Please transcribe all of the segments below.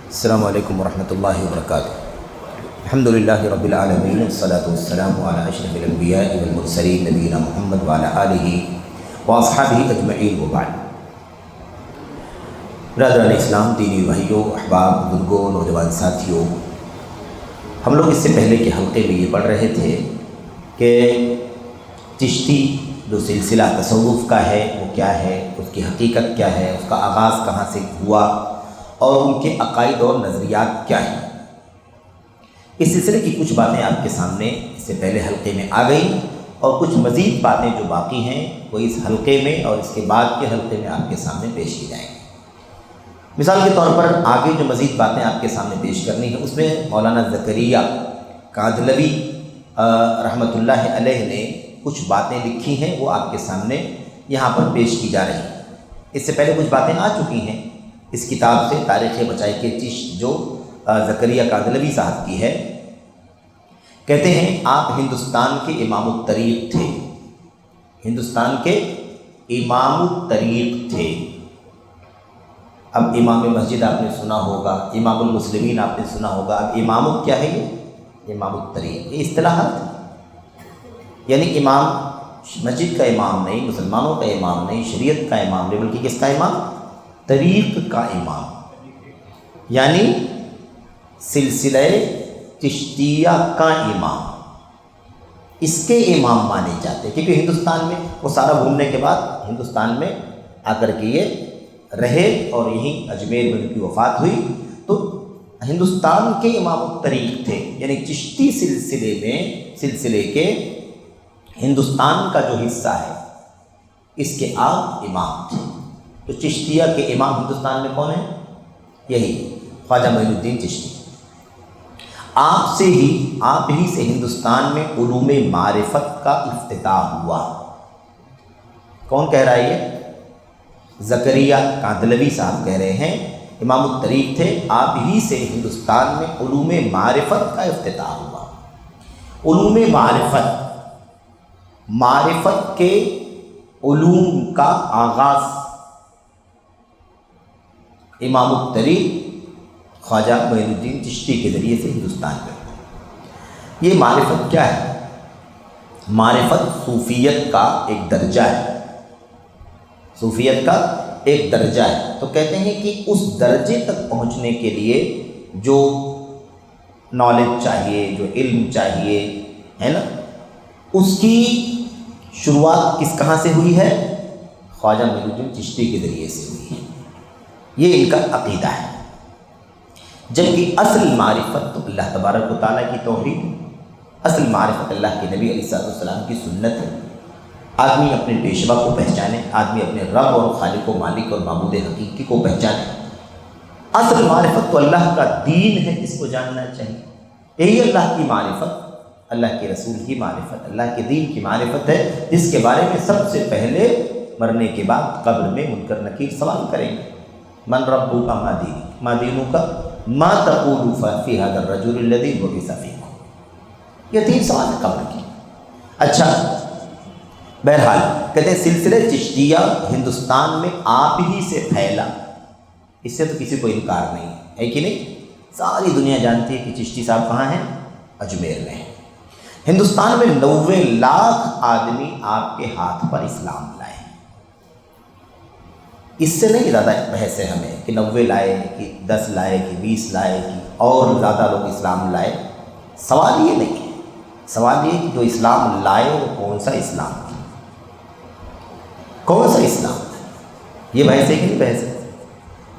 السلام علیکم ورحمۃ اللہ وبرکاتہ۔ الحمد للہ رب العالمین والصلاة والسلام علی اشرف الانبیاء والمرسلین نبینا محمد وعلی آلہ واصحابہ اجمعین وبعد۔ برادران اسلام، دینی بھائیوں، احباب، بزرگوں، نوجوان ساتھیوں، ہم لوگ اس سے پہلے کے حلقے میں یہ پڑھ رہے تھے کہ چشتی جو سلسلہ تصوف کا ہے وہ کیا ہے، اس کی حقیقت کیا ہے، اس کا آغاز کہاں سے ہوا اور ان کے عقائد اور نظریات کیا ہیں۔ اس سلسلے کی کچھ باتیں آپ کے سامنے اس سے پہلے حلقے میں آ گئیں، اور کچھ مزید باتیں جو باقی ہیں وہ اس حلقے میں اور اس کے بعد کے حلقے میں آپ کے سامنے پیش کی جائیں گی۔ مثال کے طور پر آگے جو مزید باتیں آپ کے سامنے پیش کرنی ہیں، اس میں مولانا زکریا کاندھلوی رحمۃ اللہ علیہ نے کچھ باتیں لکھی ہیں، وہ آپ کے سامنے یہاں پر پیش کی جا رہی ہیں۔ اس سے پہلے کچھ باتیں آ چکی ہیں اس کتاب سے، تاریخ بچائی کے چشت جو زکریا کاندھلوی صاحب کی ہے۔ کہتے ہیں آپ ہندوستان کے امام الطریق تھے، ہندوستان کے امام الطریق تھے۔ اب امام مسجد آپ نے سنا ہوگا، امام المسلمین آپ نے سنا ہوگا، اب امام کیا ہے؟ یہ امام الطریق، یہ اصطلاحات، یعنی امام مسجد کا امام نہیں، مسلمانوں کا امام نہیں، شریعت کا امام نہیں، بلکہ کس کا امام؟ طریق کا امام، یعنی سلسلہ چشتیہ کا امام، اس کے امام مانے جاتے ہیں۔ کیونکہ ہندوستان میں وہ سارا گھومنے کے بعد ہندوستان میں آ کر کے یہ رہے اور یہیں اجمیر میں ان کی وفات ہوئی، تو ہندوستان کے امام الطریق تھے، یعنی چشتی سلسلے کے ہندوستان کا جو حصہ ہے اس کے آپ امام تھے۔ تو چشتیہ کے امام ہندوستان میں کون ہیں؟ یہی خواجہ معین الدین چشتی۔ آپ ہی سے ہندوستان میں علوم معرفت کا افتتاح ہوا۔ کون کہہ رہا ہے یہ؟ زکریا کاندھلوی صاحب کہہ رہے ہیں، امام الطریق تھے، آپ ہی سے ہندوستان میں علوم معرفت کا افتتاح ہوا۔ علوم معرفت کے علوم کا آغاز امام الطریق خواجہ معین الدین چشتی کے ذریعے سے ہندوستان میں ہوئی۔ یہ معرفت کیا ہے؟ معرفت صوفیت کا ایک درجہ ہے، صوفیت کا ایک درجہ ہے۔ تو کہتے ہیں کہ اس درجے تک پہنچنے کے لیے جو نالج چاہیے، جو علم چاہیے، ہے نا، اس کی شروعات کہاں سے ہوئی ہے؟ خواجہ معین الدین چشتی کے ذریعے سے ہوئی ہے۔ یہ ان کا عقیدہ ہے۔ جبکہ اصل معرفت تو اللہ تبارک و تعالیٰ کی توحید، اصل معرفت اللہ کے نبی علیہ السلام کی سنت ہے۔ آدمی اپنے پیشوا کو پہچانے، آدمی اپنے رب اور خالق و مالک اور معبود حقیقی کو پہچانے۔ اصل معرفت تو اللہ کا دین ہے، اس کو جاننا چاہیے۔ یہی اللہ کی معرفت، اللہ کے رسول کی معرفت، اللہ کے دین کی معرفت ہے، جس کے بارے میں سب سے پہلے مرنے کے بعد قبر میں منکر نکیر سوال کریں گے۔ من ربک ما دینک، ما دینک، ما تقول فی ھذا الرجل الذی بعث فیکم۔ یہ 3 سوال ہے قبر کی۔ اچھا، بہرحال کہتے ہیں سلسلہ چشتیہ ہندوستان میں آپ ہی سے پھیلا، اس سے تو کسی کو انکار نہیں ہے کہ نہیں؟ ساری دنیا جانتی ہے کہ چشتی صاحب کہاں ہیں؟ اجمیر میں ہیں۔ ہندوستان میں 90 لاکھ آدمی آپ کے ہاتھ پر اسلام لائے۔ اس سے نہیں زیادہ بحث ہے ہمیں کہ 90 لائے، کہ 10 لائے، کہ 20 لائے، کہ اور زیادہ لوگ اسلام لائے۔ سوال یہ نہیں ہے، سوال یہ کہ جو اسلام لائے وہ کون سا اسلام ہے، کون سا اسلام ہے، یہ بحث ہے کہ نہیں بحث ہے؟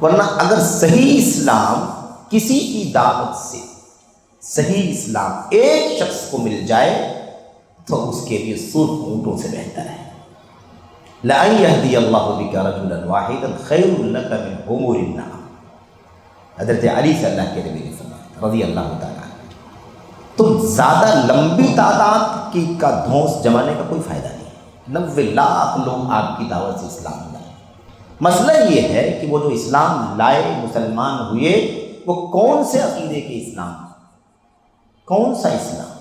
ورنہ اگر صحیح اسلام کسی کی دعوت سے، صحیح اسلام ایک شخص کو مل جائے تو اس کے لیے سرخ اونٹوں سے بہتر ہے۔ لَأَن يَهْدِيَ اللَّهُ بِكَ رَجُلًا وَاحِدًا خَيْرٌ لَكَ مِنْ حُمُرِ النَّعَمِ۔ حضرت علی صلی اللہ کے نبی نے فرمایا رضی اللہ تعالیٰ عنہ۔ تو زیادہ لمبی تعداد کا دھونس جمانے کا کوئی فائدہ نہیں ہے۔ 90 لاکھ لوگ آپ کی دعوت سے اسلام لائے۔ مسئلہ یہ ہے کہ وہ جو اسلام لائے، مسلمان ہوئے، وہ کون سے عقیدے کے اسلام؟ کون سا اسلام؟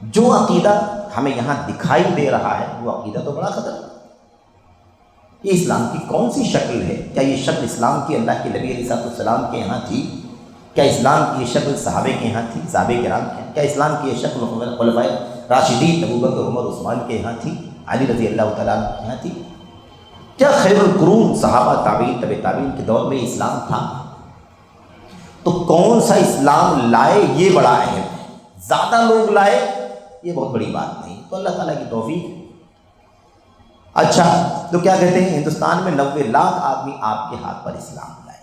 جو عقیدہ ہمیں یہاں دکھائی دے رہا ہے وہ عقیدہ تو بڑا خطرناک۔ یہ اسلام کی کون سی شکل ہے؟ کیا یہ شکل اسلام کی اللہ کے نبی علیہ السلام کے یہاں تھی؟ کیا اسلام کی یہ شکل صحابہ کے یہاں تھی، صحابہ کرام کے یہاں؟ کیا اسلام کی یہ شکل خلفائے راشدین ابوبکر عمر عثمان کے یہاں تھی، علی رضی اللہ تعالیٰ عنہ کے یہاں تھی؟ کیا خیر القرون صحابہ تابعین طب تابعین کے دور میں اسلام تھا؟ تو کون سا اسلام لائے یہ بڑا اہم ہے، زیادہ لوگ لائے یہ بہت بڑی بات نہیں، تو اللہ تعالیٰ کی توفیق ہے۔ اچھا تو کیا کہتے ہیں، ہندوستان میں 90 لاکھ آدمی آپ کے ہاتھ پر اسلام لائے،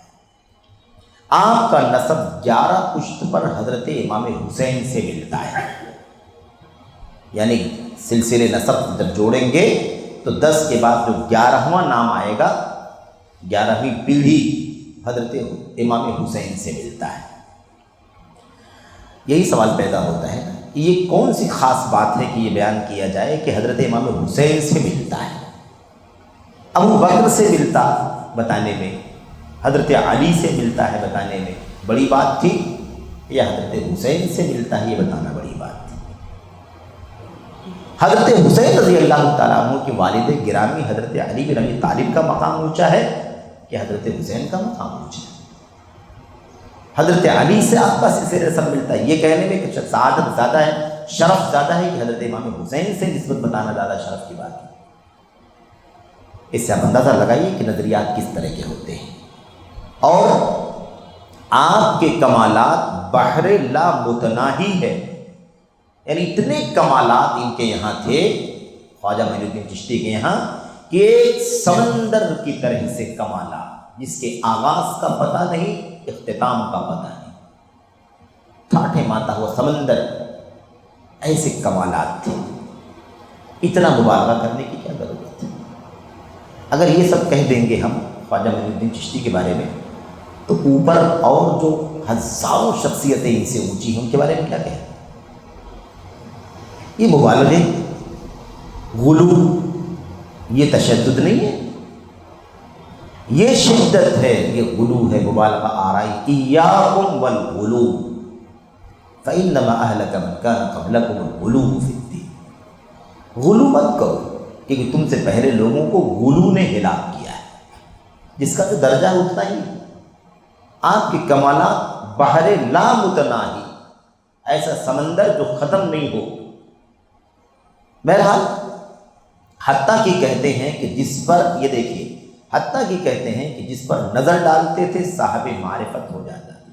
آپ کا نسب 11 پشت پر حضرت امام حسین سے ملتا ہے، یعنی سلسلے نسب جب جوڑیں گے تو 10 کے بعد جو 11واں نام آئے گا، 11ویں پیڑھی حضرت امام حسین سے ملتا ہے۔ یہی سوال پیدا ہوتا ہے کہ یہ کون سی خاص بات ہے کہ یہ بیان کیا جائے کہ حضرت امام حسین سے ملتا ہے؟ ابو بکر سے ملتا بتانے میں، حضرت علی سے ملتا ہے بتانے میں بڑی بات تھی، یا حضرت حسین سے ملتا ہے یہ بتانا بڑی بات تھی؟ حضرت حسین رضی اللہ تعالیٰ عنہ کے والد گرامی حضرت علی بن ابی طالب کا مقام اونچا ہے کہ حضرت حسین کا مقام اونچا ہے؟ حضرت علی سے آپ کا سلسلہ نسب ملتا ہے، یہ کہنے میں کہ سعادت زیادہ ہے، شرف زیادہ ہے کہ حضرت امام حسین سے نسبت بتانا زیادہ شرف کی بات ہے۔ اس سے آپ اندازہ لگائیے کہ نظریات کس طرح کے ہوتے ہیں، اور آپ کے کمالات بحر لا متناہی ہے، یعنی اتنے کمالات ان کے یہاں تھے خواجہ معین الدین چشتی کے یہاں کہ ایک سمندر کی طرح سے کمالات، جس کے آغاز کا پتہ نہیں، اختتام کا پتہ نہیں، ٹھاٹھے ماتا ہوا سمندر، ایسے کمالات تھے۔ اتنا مبالغہ کرنے کی کیا ضرورت ہے؟ اگر یہ سب کہہ دیں گے ہم خواجہ معین الدین چشتی کے بارے میں، تو اوپر اور جو ہزاروں شخصیتیں ان سے اونچی ہیں ان کے بارے میں کیا کہیں؟ یہ مبالغے، غلو، یہ تشدد نہیں ہے، یہ شدت ہے، یہ غلو ہے، مبالغہ آرائی۔ ایاکم والغلو فإنما أهلك من كان قبلكم الغلو في الدين۔ غلو مت کرو، کیونکہ تم سے پہلے لوگوں کو غلو نے ہلاک کیا ہے، جس کا تو درجہ اتنا ہی۔ آپ کے کمالات بحر لا متناہی، ایسا سمندر جو ختم نہیں ہو۔ بہرحال حتیٰ کہ کہتے ہیں کہ جس پر، یہ دیکھیے، حتیٰ کہ کہتے ہیں کہ جس پر نظر ڈالتے تھے صاحب معرفت ہو جاتا تھا۔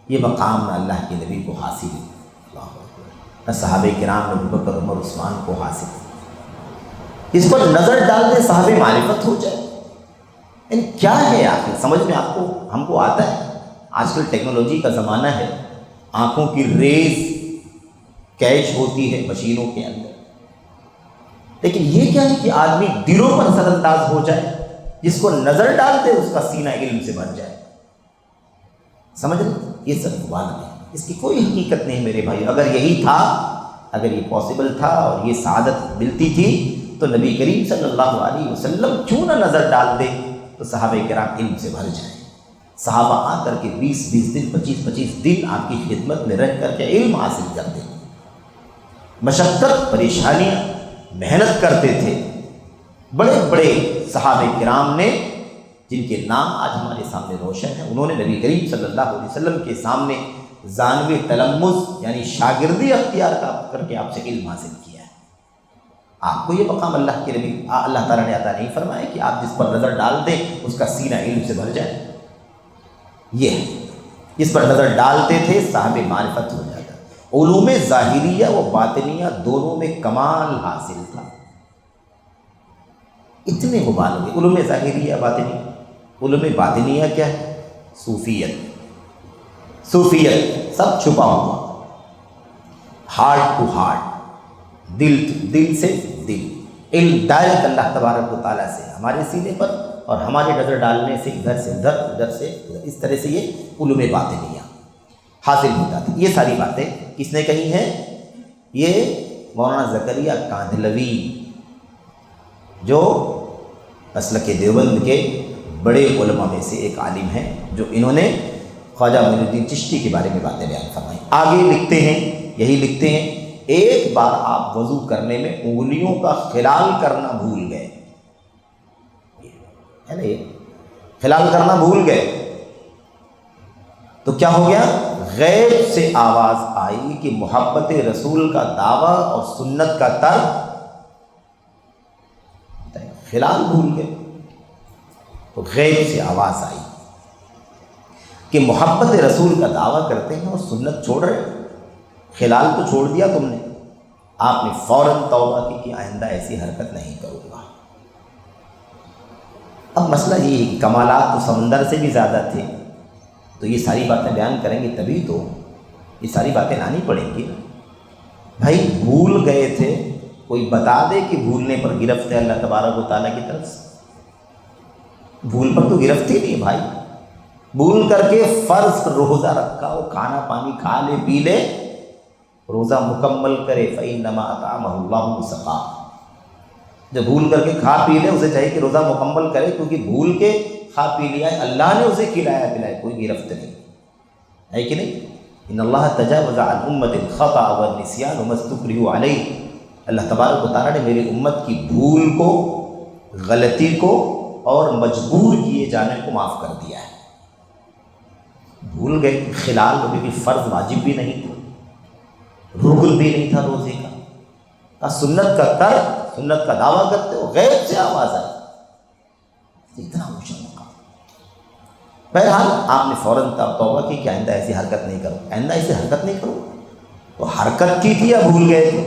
یہ مقام نہ اللہ کے نبی کو حاصل ہے، نہ صحابہ کرام نے ابوبکر عمر عثمان کو حاصل ہے، جس پر نظر ڈال دے صاحب معرفت ہو جائے۔ یعنی کیا ہے آخر سمجھ میں آپ کو، ہم کو آتا ہے؟ آج کل ٹیکنالوجی کا زمانہ ہے، آنکھوں کی ریز کیچ ہوتی ہے مشینوں کے اندر، لیکن یہ کیا ہے کہ آدمی دلوں پر اثر انداز ہو جائے، جس کو نظر ڈال دے اس کا سینہ علم سے بھر جائے۔ سمجھ لیں، یہ سب مبالغہ ہے، اس کی کوئی حقیقت نہیں میرے بھائی۔ اگر یہی تھا، اگر یہ پاسبل تھا اور یہ سعادت ملتی تھی تو نبی کریم صلی اللہ علیہ وسلم کیوں نہ نظر ڈال دے تو صحابہ کرام علم سے بھر جائیں۔ صحابہ آ کر کے 20 دن 25 دن آپ کی خدمت میں رہ کر کے علم حاصل کرتے، مشقت، پریشانیاں، محنت کرتے تھے۔ بڑے بڑے صحابہ کرام نے، جن کے نام آج ہمارے سامنے روشن ہیں، انہوں نے نبی کریم صلی اللہ علیہ وسلم کے سامنے ذانوِ تلمذ یعنی شاگردی اختیار کر کے آپ سے علم حاصل کیا ہے۔ آپ کو یہ مقام اللہ کے نبی اللہ تعالیٰ نے عطا نہیں فرمایا کہ آپ جس پر نظر ڈال دیں اس کا سینہ علم سے بھر جائے؟ یہ ہے، جس پر نظر ڈالتے تھے صاحب معرفت ہو جاتا۔ علوم ظاہریہ و باطنیہ دونوں میں کمال حاصل تھا۔ اتنے مبالغے، علوم ظاہریہ باطنیہ، علوم باطنیہ کیا ہے؟ صوفیت، صوفیت سب چھپا ہوا، ہارٹ ٹو ہارٹ، دل سے دل، علم ڈائریکٹ اللہ تبارک و تعالیٰ سے ہمارے سینے پر، اور ہمارے نظر ڈالنے سے ادھر سے ادھر، ادھر سے ادھر، اس طرح سے یہ علوم باطنیہ حاصل ہوتا تھا۔ یہ ساری باتیں کس نے کہی ہیں؟ یہ مولانا زکریا کاندھلوی، جو مسلک دیوبند کے بڑے علماء میں سے ایک عالم ہیں، جو انہوں نے خواجہ معین الدین چشتی کے بارے میں باتیں بیان فرمائی۔ آگے لکھتے ہیں، یہی لکھتے ہیں، ایک بار آپ وضو کرنے میں انگلیوں کا خلال کرنا بھول گئے، ہے نا، یہ خلال کرنا بھول گئے تو کیا ہو گیا؟ غیب سے آواز آئی کہ محبت رسول کا دعویٰ اور سنت کا ترک، خلال بھول گئے تو غیب سے آواز آئی کہ محبت رسول کا دعویٰ کرتے ہیں اور سنت چھوڑ رہے ہیں، خلال تو چھوڑ دیا تم نے۔ آپ نے فوراً توبہ کی کہ آئندہ ایسی حرکت نہیں کروں گا۔ اب مسئلہ یہ ہے کہ کمالات تو سمندر سے بھی زیادہ تھے، تو یہ ساری باتیں بیان کریں گے تبھی تو یہ ساری باتیں لانی پڑیں گی۔ بھائی بھول گئے تھے، کوئی بتا دے کہ بھولنے پر گرفت ہے اللہ تبارک و تعالیٰ کی طرف سے؟ بھول پر تو گرفت ہی نہیں بھائی، بھول کر کے فرض روزہ رکھا ہو، کھانا پانی کھا لے پی لے، روزہ مکمل کرے، فَإِنَّمَا أَطْعَمَهُ اللَّهُ وَسَقَاهُ۔ جو بھول کر کے کھا پی لے اسے چاہیے کہ روزہ مکمل کرے، کیونکہ بھول کے کھا پی لیا ہے، اللہ نے اسے کھلایا پلایا، کوئی گرفت نہیں ہے کہ نہیں۔ ان اللہ تجاوز عن امت الخطأ والنسیان وما استکرہوا علیہ، اللہ تبارک و تعالیٰ نے میری امت کی بھول کو، غلطی کو اور مجبور کیے جانے کو معاف کر دیا ہے۔ بھول گئے، خلال کبھی بھی فرض واجب بھی نہیں تھا، رکن بھی نہیں تھا روزے کا، سنت کا ترک، سنت کا دعویٰ کرتے ہو، غیب سے آواز آئی، اتنا روشن موقع۔ بہرحال آپ نے فوراً توبہ کی کہ آئندہ ایسی حرکت نہیں کرو، آئندہ ایسی حرکت نہیں کرو۔ تو حرکت کی تھی یا بھول گئے تھے؟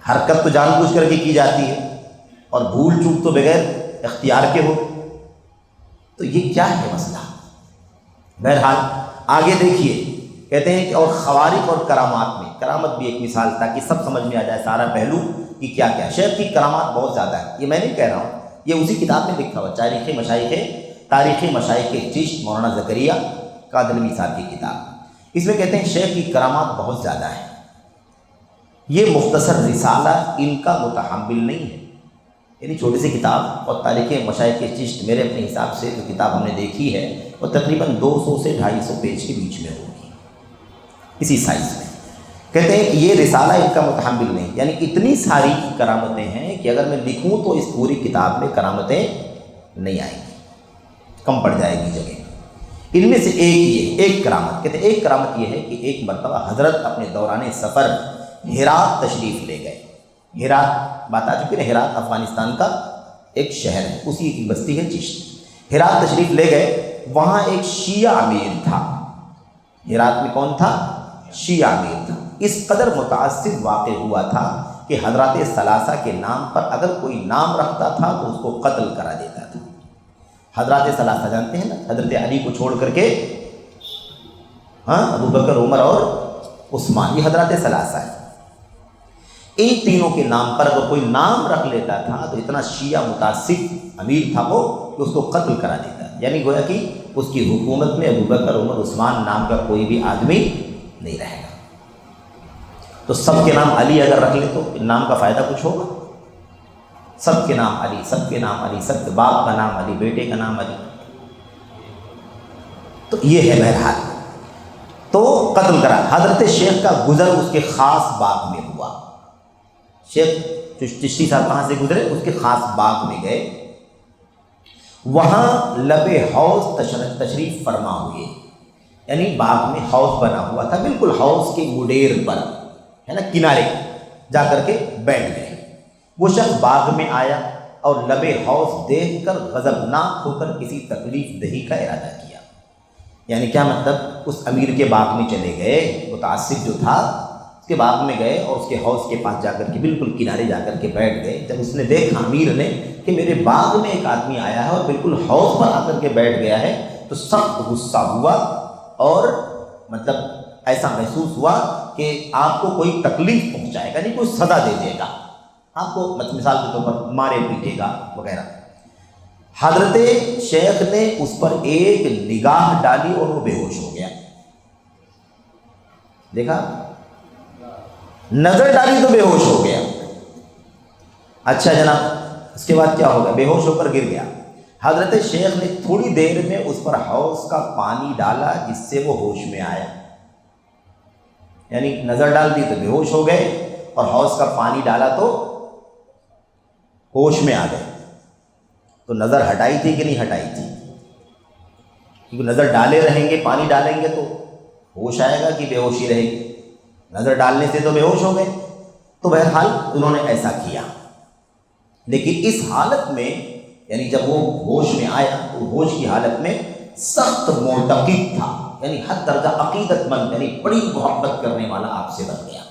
حرکت تو جان بوجھ کر کے کی جاتی ہے، اور بھول چوک تو بغیر اختیار کے ہو، تو یہ کیا ہے مسئلہ؟ بہرحال آگے دیکھیے، کہتے ہیں کہ اور خوارق اور کرامات میں، کرامت بھی ایک مثال تاکہ سب سمجھ میں آ جائے سارا پہلو کہ کیا کیا۔ شیخ کی کرامات بہت زیادہ ہے، یہ میں نہیں کہہ رہا ہوں، یہ اسی کتاب میں لکھا ہوا، تاریخ مشائخ چشت، مولانا زکریا کادلوی صاحب کی کتاب، اس میں کہتے ہیں شیخ کی کرامات بہت زیادہ ہیں۔ یہ مختصر رسالہ ان کا متحمل نہیں ہے، یعنی چھوٹی سی کتاب، اور تاریخ مشائخ چشت میرے اپنے حساب سے جو کتاب ہم نے دیکھی ہے وہ تقریباً 200 سے 250 پیج کے بیچ میں ہوگی، اسی سائز میں۔ کہتے ہیں کہ یہ رسالہ ان کا متحمل نہیں، یعنی اتنی ساری کرامتیں ہیں کہ اگر میں لکھوں تو اس پوری کتاب میں کرامتیں نہیں آئیں گی، کم پڑ جائے گی جگہ۔ ان میں سے ایک کرامت، کہتے ہیں ایک کرامت یہ ہے کہ ایک مرتبہ حضرت اپنے دوران سفر ہرات تشریف لے گئے۔ ہرات بات آ چکی ہے، ہرات افغانستان کا ایک شہر ہے، اسی کی بستی ہے چشت۔ ہرات تشریف لے گئے، وہاں ایک شیعہ امیر تھا۔ ہرات میں کون تھا؟ شیعہ امیر تھا۔ اس قدر متعصب واقع ہوا تھا کہ حضرات ثلاثہ کے نام پر اگر کوئی نام رکھتا تھا تو اس کو قتل کرا دیتا تھا۔ حضرات ثلاثہ جانتے ہیں نا، حضرت علی کو چھوڑ کر کے ابو بکر، عمر اور عثمان، یہ حضرات ثلاثہ ہیں۔ ان تینوں کے نام پر اگر کوئی نام رکھ لیتا تھا تو اتنا شیعہ متعصب امیر تھا وہ کہ اس کو قتل کرا دیتا، یعنی گویا کہ اس کی حکومت میں ابو بکر، عمر، عثمان نام کا کوئی بھی آدمی نہیں رہے گا۔ تو سب کے نام علی اگر رکھ لے تو نام کا فائدہ کچھ ہوگا؟ سب کے نام علی، سب کے نام علی، سب کے باپ کا نام علی، بیٹے کا نام علی، تو یہ ہے بہرحال۔ تو قتل کرا۔ حضرت شیخ کا گزر اس کے خاص باغ میں ہوا۔ شیخ چشتی صاحب کہاں سے گزرے؟ اس کے خاص باغ میں گئے، وہاں لب حوض تشریف فرما ہوئے، یعنی باغ میں حوض بنا ہوا تھا، بالکل حوض کے گڈیر پر ہے نا، کنارے جا کر کے بیٹھ گئے۔ وہ شخص باغ میں آیا اور لب حوض دیکھ کر غضبناک ہو کر کسی تکلیف دہی کا ارادہ کیا۔ یعنی کیا مطلب؟ اس امیر کے باغ میں چلے گئے، متعصب جو تھا اس کے باغ میں گئے اور اس کے حوض کے پاس جا کر کے بالکل کنارے جا کر کے بیٹھ گئے۔ جب اس نے دیکھا امیر نے کہ میرے باغ میں ایک آدمی آیا ہے اور بالکل حوض پر آ کر کے بیٹھ گیا ہے، تو سخت غصہ ہوا اور مطلب ایسا محسوس ہوا کہ آپ کو کوئی تکلیف پہنچائے گا، نہیں کوئی سزا دے دے گا آپ کو، مثال کے طور پر مارے پیٹے گا وغیرہ۔ حضرت شیخ نے اس پر ایک نگاہ ڈالی اور وہ بے ہوش ہو گیا۔ دیکھا، نظر ڈالی تو بے ہوش ہو گیا۔ اچھا جناب، اس کے بعد کیا ہوگا؟ بے ہوش ہو کر گر گیا۔ حضرت شیخ نے تھوڑی دیر میں اس پر حوض کا پانی ڈالا جس سے وہ ہوش میں آیا، یعنی نظر ڈال دی تو بے ہوش ہو گئے اور حوض کا پانی ڈالا تو ہوش میں آ گئے۔ تو نظر ہٹائی تھی کہ نہیں ہٹائی تھی؟ کیونکہ نظر ڈالے رہیں گے، پانی ڈالیں گے تو ہوش آئے گا کہ بے ہوشی رہے گی؟ نظر ڈالنے سے تو بے ہوش ہو گئے۔ تو بہرحال انہوں نے ایسا کیا، لیکن اس حالت میں یعنی جب وہ ہوش میں آیا تو ہوش کی حالت میں سخت معتقد تھا، یعنی حد درجہ عقیدت مند، یعنی بڑی محبت کرنے والا آپ سے بن گیا۔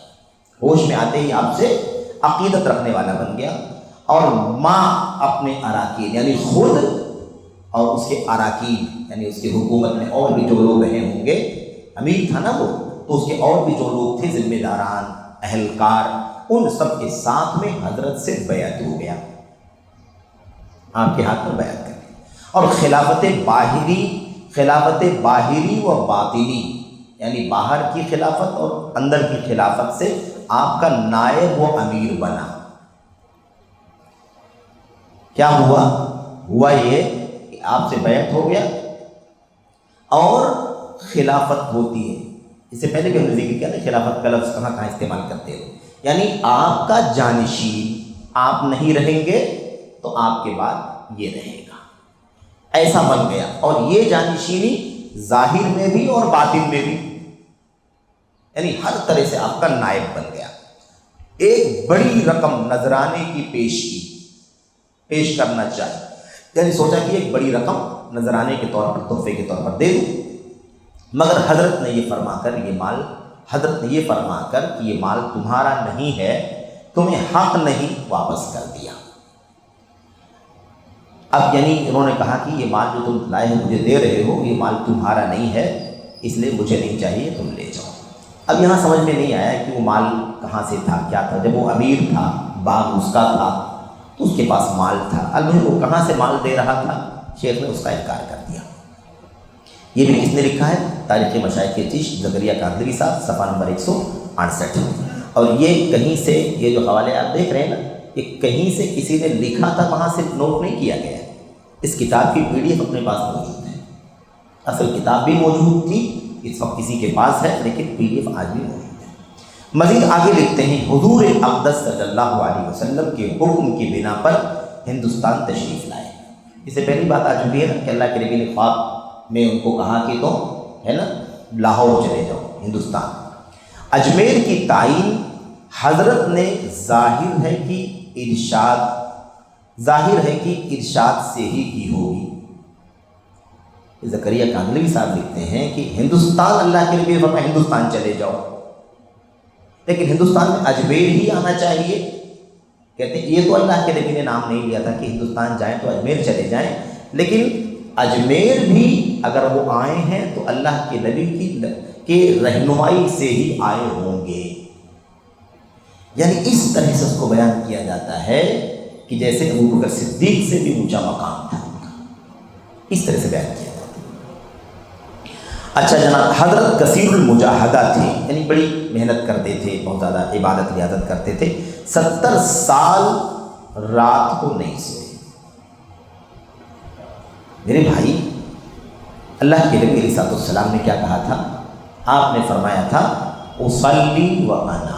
ہوش میں آتے ہی آپ سے عقیدت رکھنے والا بن گیا، اور ماں اپنے اراکین یعنی خود اور اس کے اراکین یعنی اس کی حکومت میں اور بھی جو لوگ رہے ہوں گے، امیر تھا نا وہ، تو اس کے اور بھی جو لوگ تھے ذمہ داران اہلکار، ان سب کے ساتھ میں حضرت سے بیعت ہو گیا، آپ کے ہاتھ میں بیعت کر دیا۔ اور خلافت باہری و باطنی یعنی باہر کی خلافت اور اندر کی خلافت سے آپ کا نائب و امیر بنا۔ کیا ہوا یہ کہ آپ سے بیعت ہو گیا اور خلافت ہوتی ہے۔ اس سے پہلے بھی ہم نے ذکر کیا نا خلافت کا لفظ کہاں استعمال کرتے ہو، یعنی آپ کا جانشین، آپ نہیں رہیں گے تو آپ کے بعد یہ رہے گا، ایسا بن گیا۔ اور یہ جانشینی ظاہر میں بھی اور باطن میں بھی، یعنی ہر طرح سے آپ کا نائب بن گیا۔ ایک بڑی رقم نذرانے کی پیش کرنا چاہیے، یعنی سوچا کہ ایک بڑی رقم نذرانے کے طور پر، تحفے کے طور پر دے دوں، مگر حضرت نے یہ فرما کر کہ یہ مال تمہارا نہیں ہے، تمہیں حق نہیں، واپس کر دیا۔ اب یعنی انہوں نے کہا کہ یہ مال جو تم لائے ہو مجھے دے رہے ہو، یہ مال تمہارا نہیں ہے، اس لیے مجھے نہیں چاہیے، تم لے جاؤ۔ اب یہاں سمجھ میں نہیں آیا کہ وہ مال کہاں سے تھا، کیا تھا۔ جب وہ امیر تھا، باغ اس کا تھا، تو اس کے پاس مال تھا، البتہ وہ کہاں سے مال دے رہا تھا، شیخ نے اس کا انکار کر دیا۔ یہ بھی کس نے لکھا ہے؟ تاریخ مشائخ چشت زکریا کاندھلوی صاحب، صفحہ نمبر 168۔ اور یہ کہیں سے، یہ جو حوالے آپ دیکھ رہے ہیں نا، یہ کہیں سے کسی نے لکھا تھا، وہاں سے نوٹ نہیں کیا گیا۔ اس کتاب کی PDF اپنے پاس موجود ہے، اصل کتاب بھی موجود تھی، اس وقت کسی کے پاس ہے، لیکن PDF آج بھی موجود ہے۔ مزید آگے لکھتے ہیں، حضور اقدس صلی اللہ علیہ وسلم کے حکم کی بنا پر ہندوستان تشریف لائے۔ اس سے پہلی بات آ چکی ہے نا کہ اللہ کے نبی نے خواب میں ان کو کہا کہ تم ہے نا لاہور چلے جاؤ، ہندوستان۔ اجمیر کی تعین حضرت نے ظاہر ہے کہ ارشاد سے ہی کی ہوگی۔ زکریا کاندھلوی صاحب لکھتے ہیں کہ ہندوستان، اللہ کے نبی نے فرمایا ہندوستان چلے جاؤ، لیکن ہندوستان میں اجمیر ہی آنا چاہیے۔ کہتے ہیں یہ تو اللہ کے نبی نے نام نہیں لیا تھا کہ ہندوستان جائیں تو اجمیر چلے جائیں، لیکن اجمیر بھی اگر وہ آئے ہیں تو اللہ کے نبی کی رہنمائی سے ہی آئے ہوں گے۔ یعنی اس طرح سے اس کو بیان کیا جاتا ہے کہ جیسے ابوبکر صدیق سے بھی اونچا مقام تھا، اس طرح سے بیان کیا جاتا ہے۔ اچھا جناب، حضرت کثیر المجاہدہ تھے، یعنی بڑی محنت کرتے تھے، بہت زیادہ عبادت ریاضت کرتے تھے، 70 سال رات کو نہیں سوئے۔ میرے بھائی، اللہ کے نبی علیہ السلام نے کیا کہا تھا؟ آپ نے فرمایا تھا اصلی و انام،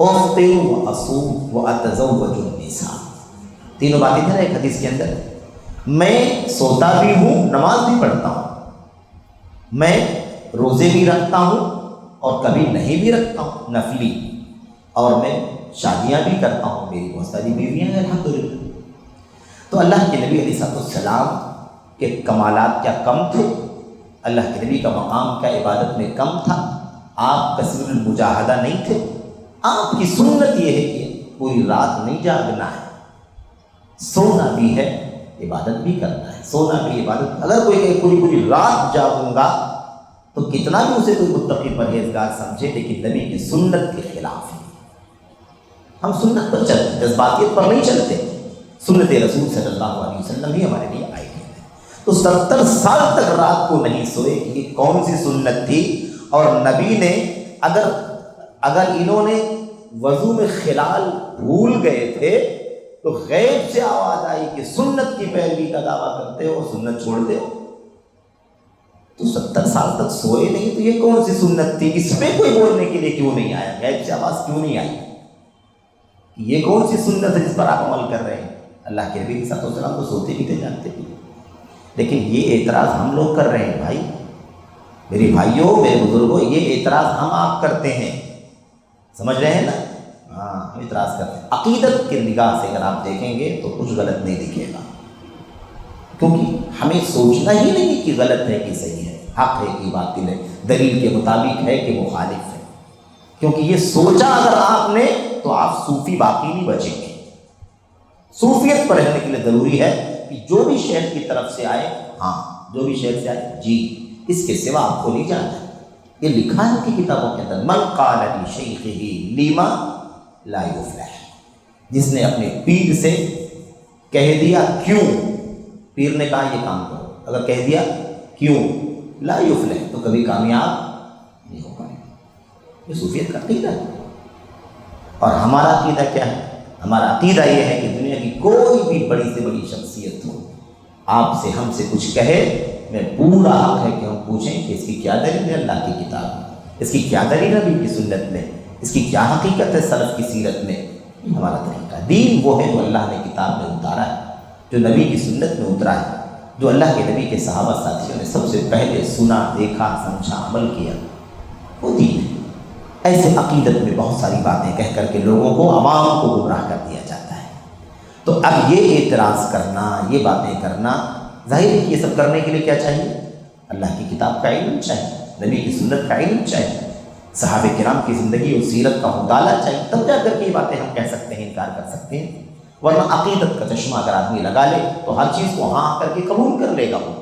افطر و اصوم و اتزوج النساء۔ تینوں باتیں تھیں نا ایک حدیث کے اندر۔ میں سوتا بھی ہوں، نماز بھی پڑھتا ہوں، میں روزے بھی رکھتا ہوں اور کبھی نہیں بھی رکھتا ہوں نفلی، اور میں شادیاں بھی کرتا ہوں، میری بہت ساری بیویاں ہیں الحمدللہ۔ تو اللہ کے نبی علیہ السلام کے کمالات کیا کم تھے؟ اللہ کے نبی کا مقام کیا عبادت میں کم تھا؟ آپ کثیر المجاہدہ نہیں تھے؟ آپ کی سنت یہ ہے کہ پوری رات نہیں جاگنا ہے، سونا بھی ہے، عبادت بھی کرنا ہے، سونا بھی عبادت۔ اگر کوئی کہ پوری رات جاگوں گا تو کتنا بھی اسے کوئی متقی پرہیزگار سمجھے، لیکن نبی کی سنت کے خلاف ہے۔ ہم سنت پر چلتے، جذباتیت پر نہیں چلتے، سنت رسول صلی اللہ علیہ وسلم ہی ہمارے لیے آئی ہے۔ تو 70 سال تک رات کو نہیں سوئے، یہ کون سی سنت تھی؟ اور نبی نے اگر انہوں نے وضو میں خلال بھول گئے تھے تو غیب سے آواز آئی کہ سنت کی پیروی کا دعویٰ کرتے ہو، سنت چھوڑتے ہو۔ تو 70 سال تک سوئے نہیں، تو یہ کون سی سنت تھی؟ اس پہ کوئی بولنے کے لیے کیوں نہیں آیا؟ غیب سے آواز کیوں نہیں آئی؟ کہ یہ کون سی سنت ہے جس پر آپ عمل کر رہے ہیں؟ اللہ کے نبی صلی اللہ علیہ وسلم تو سوتے بھی تھے، جانتے بھی، لیکن یہ اعتراض ہم لوگ کر رہے ہیں بھائی، میرے بھائیوں، میرے بزرگوں، یہ اعتراض ہم آپ کرتے ہیں، سمجھ رہے ہیں نا؟ ہاں، ہم اعتراض کرتے ہیں۔ عقیدت کی نگاہ سے اگر آپ دیکھیں گے تو کچھ غلط نہیں دکھے گا، کیونکہ ہمیں سوچنا ہی نہیں کہ غلط ہے کہ صحیح ہے، حق ہے کہ باطل ہے، دلیل کے مطابق ہے کہ مخالف ہے، کیونکہ یہ سوچا اگر آپ نے تو آپ صوفی باقی نہیں بچیں گے۔ صوفیت پر رہنے کے لیے ضروری ہے کہ جو بھی شیخ کی طرف سے آئے، ہاں جو بھی شیخ سے آئے جی، اس کے سوا آپ کو نہیں جانا ہے۔ یہ لکھا ہے کہ کتابوں کے اندر، من قال لشیخہ لیما لا یفلح، جس نے اپنے پیر سے کہہ دیا کیوں، پیر نے کہا یہ کام کرو، اگر کہہ دیا کیوں لا یفلح تو کبھی کامیاب نہیں ہو پائے گا۔ یہ صوفیت کا عقیدہ ہے۔ اور ہمارا عقیدہ کیا ہے؟ ہمارا عقیدہ یہ ہے کہ دنیا کی کوئی بھی بڑی سے بڑی شخصیت ہو، آپ سے ہم سے کچھ کہے، میں پورا حق ہے کہ ہم پوچھیں کہ اس کی کیا دلیل ہے اللہ کی کتاب میں، اس کی کیا دلیل ہے نبی کی سنت میں، اس کی کیا حقیقت ہے سلف کی سیرت میں۔ یہ ہمارا طریقہ ہے۔ دین وہ ہے جو اللہ نے کتاب میں اتارا ہے، جو نبی کی سنت میں اترا ہے، جو اللہ کے نبی کے صحابہ ساتھیوں نے سب سے پہلے سنا، دیکھا، سمجھا، عمل کیا، وہ دین ہے۔ ایسے عقیدت میں بہت ساری باتیں کہہ کر کے لوگوں کو، عوام کو گمراہ کر دیا جاتا ہے۔ تو اب یہ اعتراض کرنا، یہ باتیں کرنا، ظاہر ہے کہ یہ سب کرنے کے لیے کیا چاہیے؟ اللہ کی کتاب کا علم چاہیے، نبی کی سنت کا علم چاہیے، صحابہ کرام کی زندگی اور سیرت کا مطالعہ چاہیے، تب جا کر کے یہ باتیں ہم کہہ سکتے ہیں، انکار کر سکتے ہیں۔ ورنہ عقیدت کا چشمہ اگر آدمی لگا لے تو ہر چیز کو ہاں کر کے قبول کر لے گا وہ۔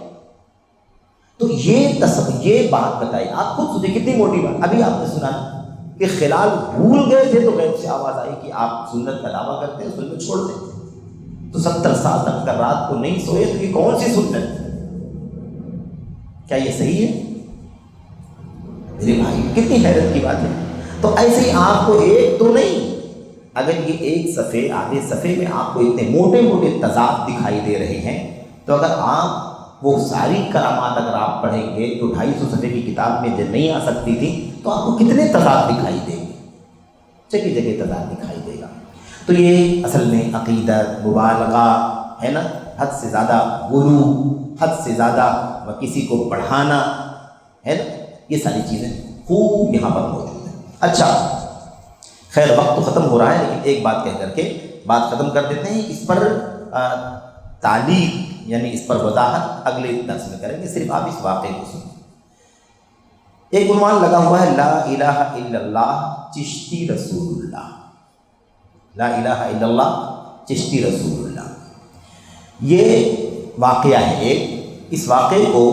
تو یہ بات بتائی، آپ خود سوچیں کتنی موٹی بات۔ ابھی آپ نے سنا کہ خلال بھول گئے تھے تو غیب سے آواز آئی کہ آپ سنت کا دعویٰ کرتے ہیں، سنت چھوڑ دیں۔ تو 70 سال تک اگر رات کو نہیں سوئے تو یہ کون سی سنت؟ کیا یہ صحیح ہے؟ میرے بھائی کتنی حیرت کی بات ہے۔ تو ایسے ہی آپ کو ایک تو نہیں، اگر یہ ایک صفحے، آدھے صفحے میں آپ کو اتنے موٹے موٹے تضاد دکھائی دے رہے ہیں، تو اگر آپ وہ ساری کرامات اگر آپ پڑھیں گے تو 250 صفحے کی کتاب میں جو نہیں آ سکتی تھی، تو آپ کو کتنے تضاد دکھائی دیں گے؟ جگہ جگہ تضاد دکھائی دے گا۔ تو یہ اصل میں عقیدت، مبالغہ ہے نا، حد سے زیادہ غلو، حد سے زیادہ کسی کو پڑھانا ہے نا، یہ ساری چیزیں خوب یہاں پر موجود ہیں۔ اچھا خیر، وقت تو ختم ہو رہا ہے، لیکن ایک بات کہہ کر کے بات ختم کر دیتے ہیں۔ اس پر تعلیق یعنی اس پر وضاحت اگلے درس میں کریں گے، صرف آپ اس واقعے کو سنیں۔ ایک عنوان لگا ہوا ہے، لا الہ الا اللہ چشتی رسول اللہ، لا الہ الا اللہ چشتی رسول اللہ۔ یہ واقعہ ہے ایک، اس واقعے کو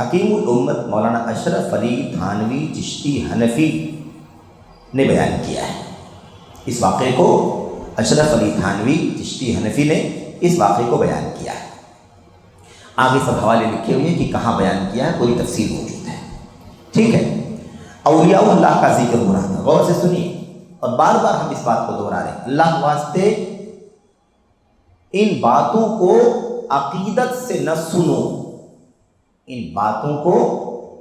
حکیم الامت مولانا اشرف علی تھانوی چشتی حنفی نے بیان کیا ہے۔ اس واقعے کو اشرف علی تھانوی چشتی حنفی نے اس واقعے کو بیان کیا ہے۔ آگے سب حوالے لکھے ہوئے ہیں کہ کہاں بیان کیا ہے، پوری تفصیل موجود ہے، ٹھیک ہے۔ اولیاء اللہ کا ذکر ہو رہا تھا، غور سے سنیے، اور بار بار ہم اس بات کو دہرا رہے ہیں، اللہ واسطے ان باتوں کو عقیدت سے نہ سنو، ان باتوں کو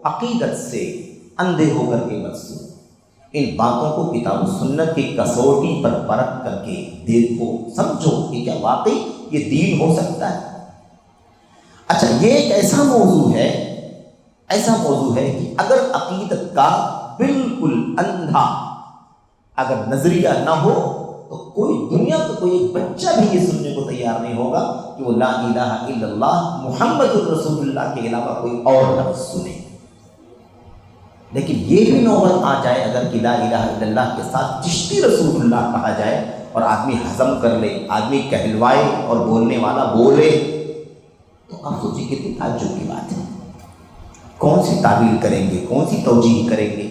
عقیدت سے اندھے ہو کر کے مت سنو، ان باتوں کو کتاب و سنت کی کسوٹی پر پرکھ کر کے دیکھو، سمجھو کہ کیا واقعی یہ دین ہو سکتا ہے۔ اچھا، یہ ایک ایسا موضوع ہے کہ اگر عقیدت کا بالکل اندھا اگر نظریہ نہ ہو تو کوئی دنیا کا کوئی ایک بچہ بھی یہ سننے کو تیار نہیں ہوگا کہ وہ لا الہ الا اللہ محمد الرسول اللہ کے علاوہ کوئی اور لفظ سنے۔ لیکن یہ بھی نوبت آ جائے اگر کہ لا الہ الا اللہ کے ساتھ چشتی رسول اللہ کہا جائے اور آدمی ہضم کر لے، آدمی کہلوائے اور بولنے والا بولے، تو آپ سوچیں کتنی تعجب کی بات ہے۔ کون سی تعبیر کریں گے، کون سی توجیہ کریں گے،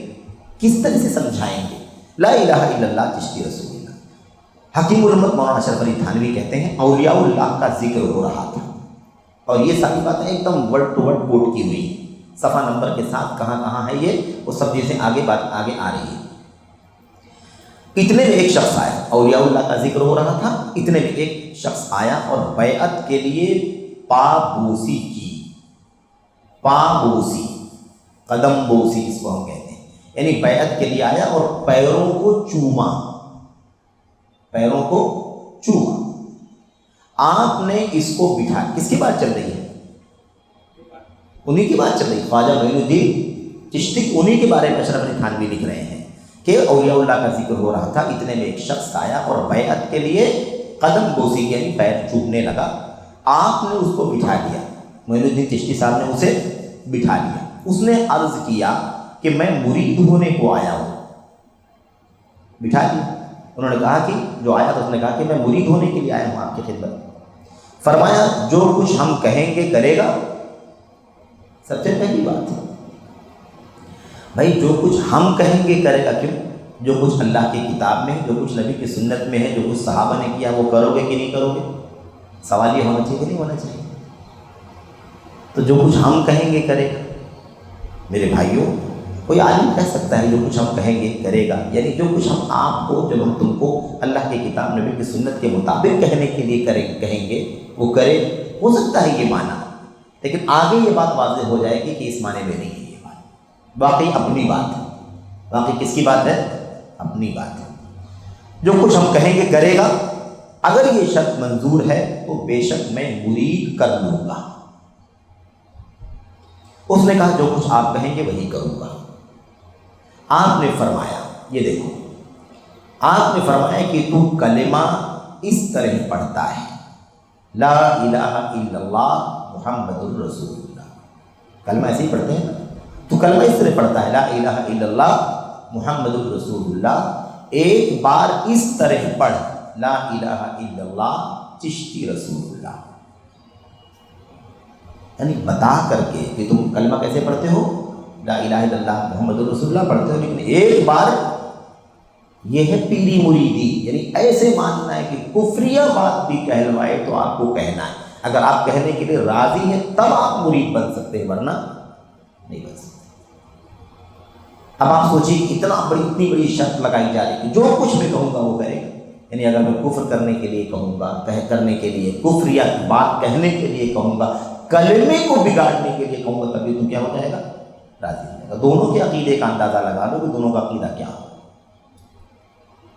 کس طرح سے سمجھائیں گے؟ لا الہ الا اللہ چشتی رسول اللہ۔ حکیم الامت مولانا اشرف علی تھانوی کہتے ہیں اولیاء اللہ کا ذکر ہو رہا تھا، اور یہ ساری باتیں ایک دم ورڈ ٹو ورڈ کوٹ کی ہوئی ہیں، صفحہ نمبر کے ساتھ کہاں کہاں ہے یہ، وہ سب چیزیں آگے آ رہی ہیں۔ اتنے میں ایک شخص آیا، اولیاء اللہ کا ذکر ہو رہا تھا، اتنے میں ایک شخص آیا اور بیعت کے لیے پابوسی کی، پابوسی، قدم بوسی اس کو ہم کہتے ہیں، یعنی بیعت کے لیے آیا اور پیروں کو چوما، پیروں کو چوما. آپ نے اس کو بٹھا. کس کی بات چل رہی ہے؟ انہی کی بات چل رہی ہے. خواجہ معین الدین چشتی انہی کے بارے میں اشرف علی تھانوی لکھ رہے ہیں کہ اولیاء اللہ کا ذکر ہو رہا تھا، اتنے میں ایک شخص آیا اور بیعت کے لیے قدم بوسی یعنی پیر چومنے لگا. آپ نے اس کو بٹھا دیا. معین الدین چشتی صاحب نے اسے بٹھا لیا. اس نے عرض کیا کہ میں مرید ہونے کو آیا ہوں. بٹھا دیا. انہوں نے کہا کہ جو آیا تو اس نے کہا کہ میں مرید ہونے کے لیے آیا ہوں آپ کی خدمت. فرمایا جو کچھ ہم کہیں گے کرے گا. سب سے پہلی بات ہے بھائی، جو کچھ ہم کہیں گے کرے گا. کیوں؟ جو کچھ اللہ کی کتاب میں ہے، جو کچھ نبی کی سنت میں ہے، جو کچھ صحابہ نے کیا وہ کرو گے کہ نہیں کرو گے؟ سوال یہ ہونا چاہیے کہ نہیں ہونا چاہیے؟ تو جو کچھ ہم کہیں گے کرے گا. میرے بھائیوں، کوئی عالم کہہ سکتا ہے جو کچھ ہم کہیں گے کرے گا، یعنی جو کچھ ہم آپ کو، جب ہم تم کو اللہ کی کتاب نبی کی سنت کے مطابق کہنے کے لیے کہیں گے وہ کرے. ہو سکتا ہے یہ معنی، لیکن آگے یہ بات واضح ہو جائے گی کہ اس معنی میں نہیں ہے. یہ بات واقعی اپنی بات ہے. واقعی کس کی بات ہے؟ اپنی بات ہے. جو کچھ ہم کہیں گے کرے گا، اگر یہ شرط منظور ہے تو بے شک میں مرید کر لوں گا. اس نے کہا جو کچھ آپ کہیں گے وہی کروں گا. آپ نے فرمایا، یہ دیکھو، آپ نے فرمایا کہ تو کلمہ اس طرح پڑھتا ہے، لا الہ الا اللہ محمد الرسول اللہ. کلمہ ایسے ہی پڑھتے ہیں نا؟ تو کلمہ اس طرح پڑھتا ہے، لا الہ الا اللہ محمد الرسول اللہ. ایک بار اس طرح پڑھ، لا الہ الا اللہ چشتی رسول اللہ. یعنی بتا کر کے کہ تم کلمہ کیسے پڑھتے ہو، لا الہ الا اللہ محمد الرسول اللہ پڑھتے ہو، لیکن ایک بار یہ ہے پیری مریدی، یعنی ایسے ماننا ہے کہ کفریہ بات بھی کہلوائے تو آپ کو کہنا ہے. اگر آپ کہنے کے لیے راضی ہیں تب آپ مرید بن سکتے ہیں، ورنہ نہیں بن سکتے. اب آپ سوچیے اتنی بڑی شرط لگائی جا رہی ہے کہ جو کچھ میں کہوں گا وہ کرے گا. یعنی اگر میں کفر کرنے کے لیے کہوں گا، کرنے کے لیے کفریہ بات کہنے کے لیے کہوں گا، کلمے کو بگاڑنے کے لیے کہوں گا، تب بھی تو کیا ہو جائے گا؟ راضی ہو جائے گا. دونوں کے عقیدے کا اندازہ لگا لو کہ دونوں کا عقیدہ کیا ہو.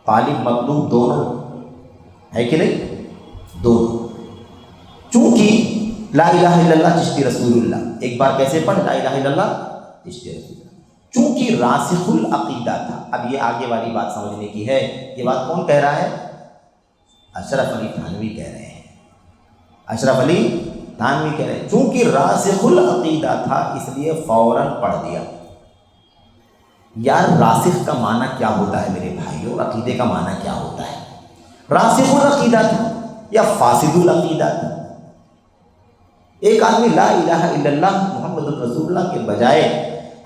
طالب مطلوب دونوں ہے کہ نہیں؟ دونوں. چونکہ لا الہ الا اللہ چشتی رسول اللہ، ایک بار کیسے پڑھ، لا الہ الا اللہ چشتی رسول اللہ، چونکہ راسخ العقیدہ تھا. اب یہ آگے والی بات سمجھنے کی ہے. یہ بات کون کہہ رہا ہے؟ اشرف علی تھانوی کہہ رہے ہیں. اشرف علی تھانوی کہہ رہے ہیں چونکہ راسخ العقیدہ تھا اس لیے فوراً پڑھ دیا. یار راسخ کا معنی کیا ہوتا ہے میرے بھائیوں؟ عقیدے کا معنی کیا ہوتا ہے؟ راسخ العقیدہ تھا یا فاسد العقیدہ تھا؟ ایک آدمی لا الہ الا اللہ محمد الرسول اللہ کے بجائے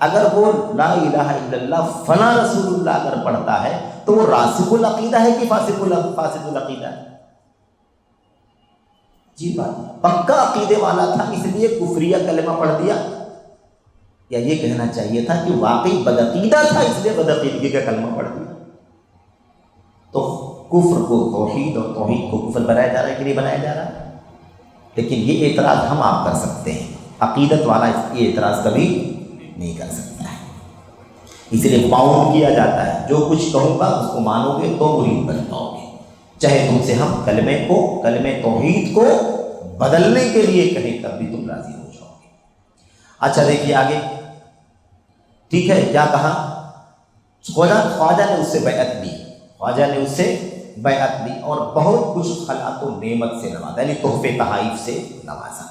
اگر وہ لا الہ الا اللہ فلاں رسول اللہ اگر پڑھتا ہے تو وہ راسخ العقیدہ ہے کہ فاسد العقیدہ ہے؟ جی بات پکا عقیدے والا تھا اس لیے کفریہ کلمہ پڑھ دیا، یا یہ کہنا چاہیے تھا کہ واقعی بدعقیدہ تھا اس لیے بدعقیدگی کا کلمہ پڑھ دیا؟ تو کفر کو توحید اور توحید کو کفر بنایا جا رہا ہے کہ نہیں بنایا جا رہا ہے؟ لیکن یہ اعتراض ہم آپ کر سکتے ہیں، عقیدت والا یہ اعتراض کبھی نہیں کر سکتا ہے. اس لیے باؤنڈ کیا جاتا ہے، جو کچھ کہوں گا اس کو مانو گے تو مرید بن پاؤ گے، چاہے تم سے ہم کلمہ توحید کو بدلنے کے لیے کہیں تب بھی تم راضی ہو جاؤ گے. اچھا دیکھیے آگے، ٹھیک ہے کیا کہا؟ خواجہ نے اس سے بیعت لی، خواجہ نے اس سے بیعت لی اور بہت کچھ خلعت و نعمت سے نوازا، یعنی تحفے تحائف سے نوازا،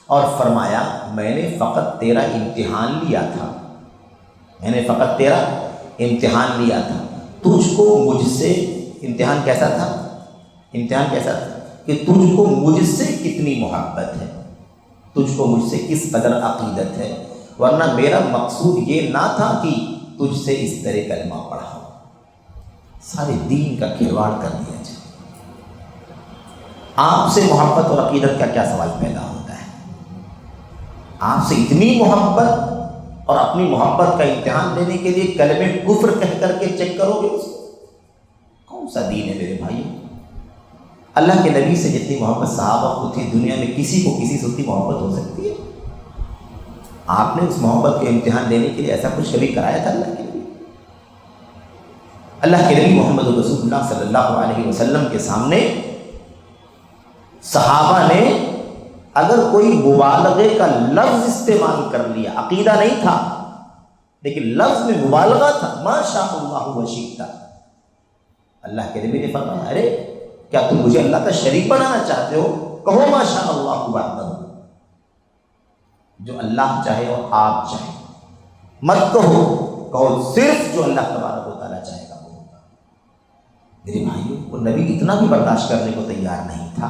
اور فرمایا میں نے فقط تیرا امتحان لیا تھا، میں نے فقط تیرا امتحان لیا تھا. تجھ کو مجھ سے امتحان کیسا تھا؟ امتحان کیسا تھا کہ تجھ کو مجھ سے کتنی محبت ہے، تجھ کو مجھ سے کس قدر عقیدت ہے، ورنہ میرا مقصود یہ نہ تھا کہ تجھ سے اس طرح کلمہ پڑھاؤں. سارے دین کا کھلواڑ کر دیا جائے. آپ سے محبت اور عقیدت کا کیا سوال پیدا ہوتا ہے؟ آپ سے اتنی محبت اور اپنی محبت کا امتحان لینے کے لیے کلمہ کفر کہہ کر کے چیک کرو گے اس کو؟ کون سا دین ہے میرے بھائی؟ اللہ کے نبی سے جتنی محبت صحابہ کو تھی دنیا میں کسی کو کسی سے اتنی محبت ہو سکتی ہے؟ آپ نے اس محبت کے امتحان لینے کے لیے ایسا کچھ کبھی کرایا تھا اللہ کے لیے؟ اللہ کے نبی محمد رسول اللہ صلی اللہ علیہ وسلم کے سامنے صحابہ نے اگر کوئی مبالغے کا لفظ استعمال کر لیا، عقیدہ نہیں تھا لیکن لفظ میں مبالغہ تھا، ما شاء اللہ و شئت، اللہ کے نبی نے فرمایا ارے کیا تم مجھے اللہ کا شریک بنانا چاہتے ہو؟ کہو ما شاء اللہ وحدہ، جو اللہ چاہے اور آپ چاہے، مت کہو صرف جو اللہ تبارک و تعالیٰ چاہے گا وہ ہوگا۔ میرے بھائیوں، وہ نبی اتنا بھی برداشت کرنے کو تیار نہیں تھا،